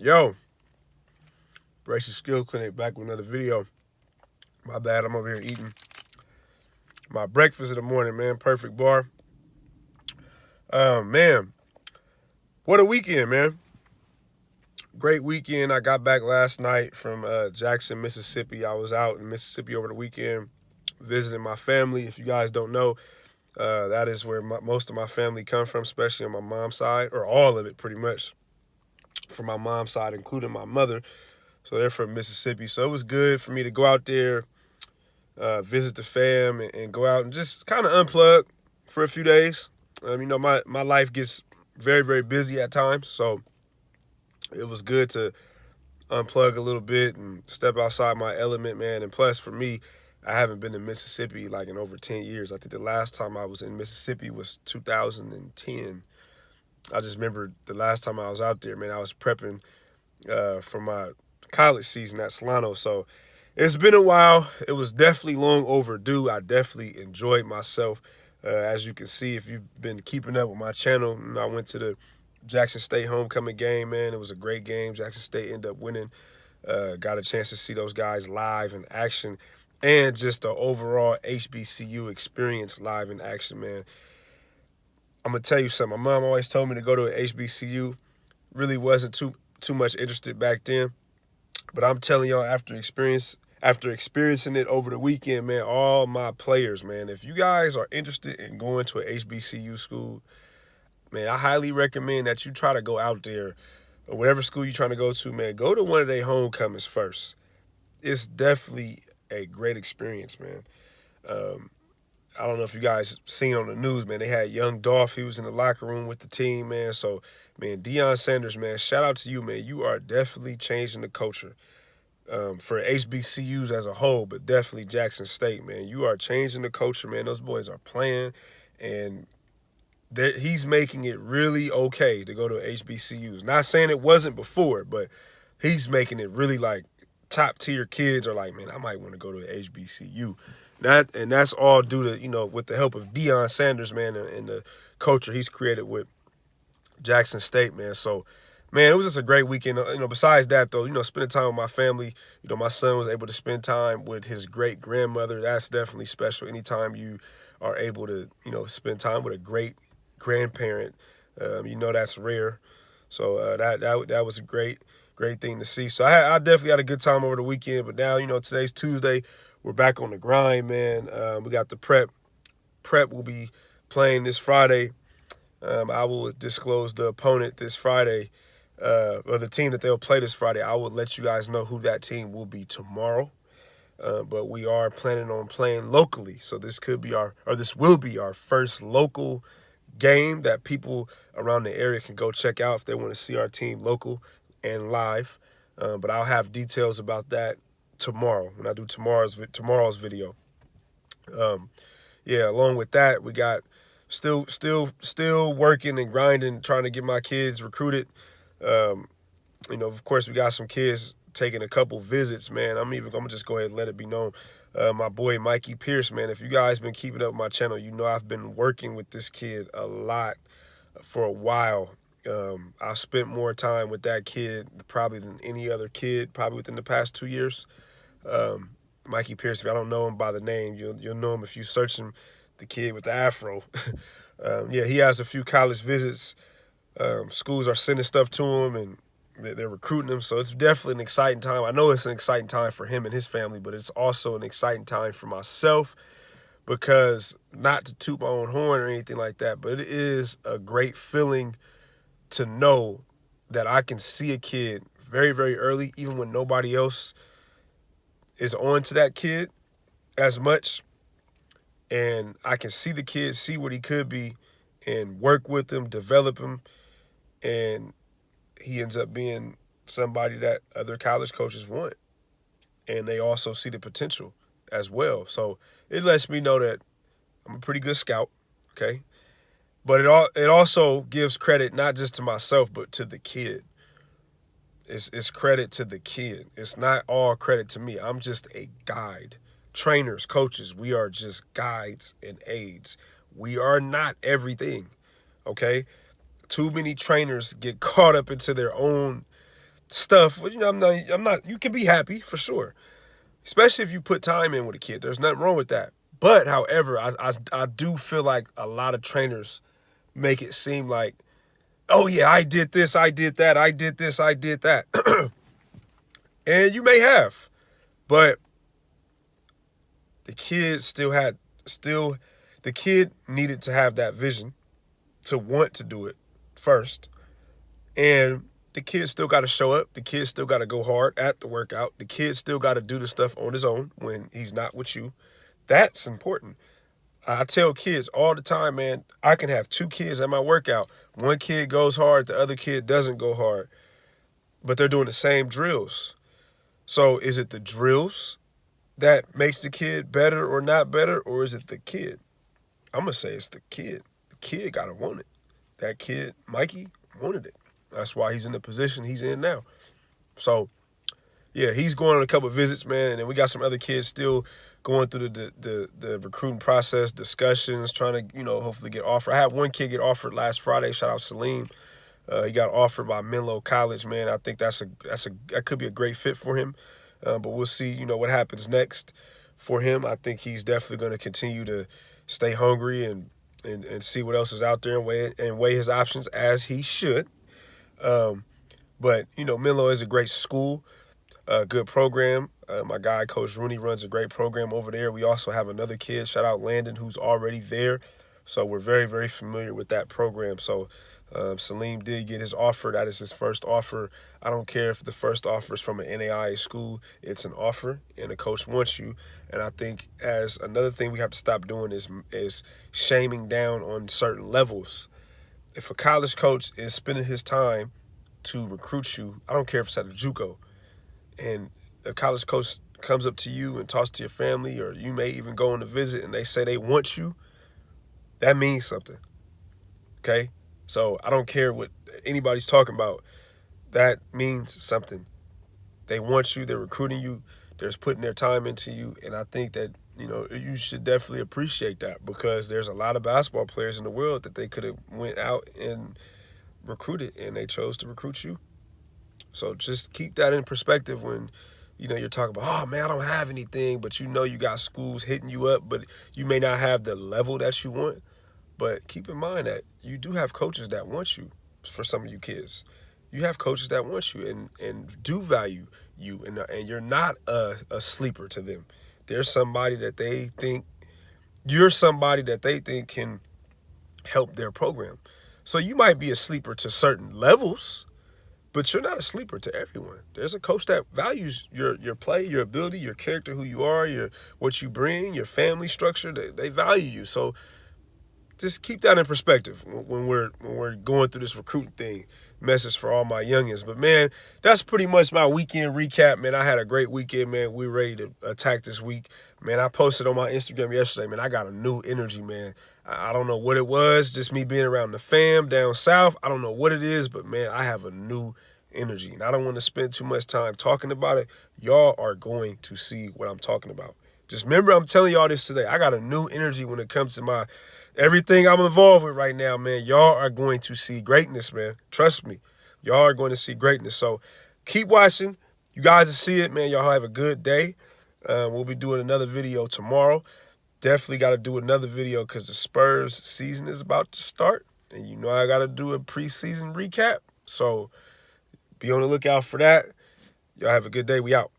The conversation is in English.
Yo, Braces Skill Clinic back with another video. My bad, I'm over here eating my breakfast in the morning, man. Perfect bar. Man, what a weekend, man. Great weekend. I got back last night from Jackson, Mississippi. I was out in Mississippi over the weekend visiting my family. If you guys don't know, that is where most of my family come from, especially on my mom's side, or all of it pretty much. From my mom's side, including my mother. So they're from Mississippi. So it was good for me to go out there, visit the fam, and go out and just kind of unplug for a few days. My life gets very, very busy at times. So it was good to unplug a little bit and step outside my element, man. And plus, for me, I haven't been to Mississippi like in over 10 years. I think the last time I was in Mississippi was 2010. I just remember the last time I was out there, man, I was prepping for my college season at Solano. So it's been a while. It was definitely long overdue. I definitely enjoyed myself. As you can see, if you've been keeping up with my channel, I went to the Jackson State homecoming game, man. It was a great game. Jackson State ended up winning. Got a chance to see those guys live in action and just the overall HBCU experience live in action, man. I'm going to tell you something. My mom always told me to go to an HBCU. Really wasn't too much interested back then. But I'm telling y'all, after experiencing it over the weekend, man, all my players, man, if you guys are interested in going to an HBCU school, man, I highly recommend that you try to go out there, or whatever school you're trying to go to, man, go to one of their homecomings first. It's definitely a great experience, man. I don't know if you guys seen on the news, man. They had young Dolph. He was in the locker room with the team, man. So, man, Deion Sanders, man, shout out to you, man. You are definitely changing the culture for HBCUs as a whole, but definitely Jackson State, man. You are changing the culture, man. Those boys are playing, and he's making it really okay to go to HBCUs. Not saying it wasn't before, but he's making it really like top-tier kids are like, man, I might want to go to an HBCU. And that's all due to, with the help of Deion Sanders, man, and the culture he's created with Jackson State, man. So, man, it was just a great weekend. Besides that, though, spending time with my family, my son was able to spend time with his great-grandmother. That's definitely special. Anytime you are able to, spend time with a great grandparent, that's rare. So that was a great thing to see. So I definitely had a good time over the weekend. But now, today's Tuesday. We're back on the grind, man. We got the prep. Prep will be playing this Friday. I will disclose the opponent this Friday, or the team that they'll play this Friday. I will let you guys know who that team will be tomorrow. But we are planning on playing locally. So this will be our first local game that people around the area can go check out if they want to see our team local and live. But I'll have details about that tomorrow when I do tomorrow's video. Along with that, we got still working and grinding, trying to get my kids recruited. Of course, we got some kids taking a couple visits, man. I'm gonna just go ahead and let it be known. My boy Mikey Pierce, man. If you guys been keeping up with my channel, I've been working with this kid a lot for a while. I've spent more time with that kid probably than any other kid, probably within the past 2 years. Mikey Pierce, if I don't know him by the name, you'll know him if you search him, the kid with the afro. He has a few college visits. Schools are sending stuff to him, and they're recruiting him. So it's definitely an exciting time. I know it's an exciting time for him and his family, but it's also an exciting time for myself because, not to toot my own horn or anything like that, but it is a great feeling to know that I can see a kid very, very early, even when nobody else is on to that kid as much. And I can see the kid, see what he could be, and work with him, develop him. And he ends up being somebody that other college coaches want. And they also see the potential as well. So it lets me know that I'm a pretty good scout, okay? But it also gives credit not just to myself, but to the kid. It's credit to the kid. It's not all credit to me. I'm just a guide. Trainers, coaches, we are just guides and aides. We are not everything, okay? Too many trainers get caught up into their own stuff. You know, I'm not. You can be happy for sure, especially if you put time in with a kid. There's nothing wrong with that. But however, I do feel like a lot of trainers make it seem like, oh yeah, I did this, I did that, I did this, I did that, and you may have, but the kid the kid needed to have that vision to want to do it first. And the kid still got to show up. The kid still got to go hard at the workout. The kid still got to do the stuff on his own when he's not with you. That's important. I tell kids all the time, man, I can have two kids at my workout. One kid goes hard, the other kid doesn't go hard, but they're doing the same drills. So is it the drills that makes the kid better or not better, or is it the kid? I'm going to say it's the kid. The kid got to want it. That kid, Mikey, wanted it. That's why he's in the position he's in now. So, yeah, he's going on a couple of visits, man, and then we got some other kids still going through the recruiting process, discussions, trying to, hopefully get offered. I had one kid get offered last Friday. Shout out Salim. He got offered by Menlo College, man. I think that could be a great fit for him. But we'll see, what happens next for him. I think he's definitely going to continue to stay hungry and see what else is out there and weigh his options as he should. But, Menlo is a great school, a good program. My guy, Coach Rooney, runs a great program over there. We also have another kid, shout out Landon, who's already there. So we're very, very familiar with that program. So Salim did get his offer. That is his first offer. I don't care if the first offer is from an NAIA school. It's an offer, and the coach wants you. And I think as another thing we have to stop doing is shaming down on certain levels. If a college coach is spending his time to recruit you, I don't care if it's at a JUCO, and a college coach comes up to you and talks to your family, or you may even go on a visit and they say they want you, that means something, okay? So I don't care what anybody's talking about. That means something. They want you. They're recruiting you. They're putting their time into you. And I think that, you should definitely appreciate that, because there's a lot of basketball players in the world that they could have went out and recruited, and they chose to recruit you. So just keep that in perspective when, you're talking about, oh, man, I don't have anything, but you got schools hitting you up, but you may not have the level that you want. But keep in mind that you do have coaches that want you for some of you kids. You have coaches that want you and do value you, and you're not a sleeper to them. There's somebody that they think, you're somebody that they think can help their program. So you might be a sleeper to certain levels, but you're not a sleeper to everyone. There's a coach that values your play, your ability, your character, who you are, what you bring, your family structure. They value you. So just keep that in perspective when we're going through this recruiting thing. Message for all my youngins. But, man, that's pretty much my weekend recap, man. I had a great weekend, man. We're ready to attack this week. Man, I posted on my Instagram yesterday, man. I got a new energy, man. I don't know what it was, just me being around the fam down south. I don't know what it is, but, man, I have a new energy. And I don't want to spend too much time talking about it. Y'all are going to see what I'm talking about. Just remember, I'm telling y'all this today. I got a new energy when it comes to everything I'm involved with right now, man. Y'all are going to see greatness, man. Trust me. Y'all are going to see greatness. So keep watching. You guys will see it, man. Y'all have a good day. We'll be doing another video tomorrow. Definitely got to do another video because the Spurs season is about to start. And I got to do a preseason recap. So be on the lookout for that. Y'all have a good day. We out.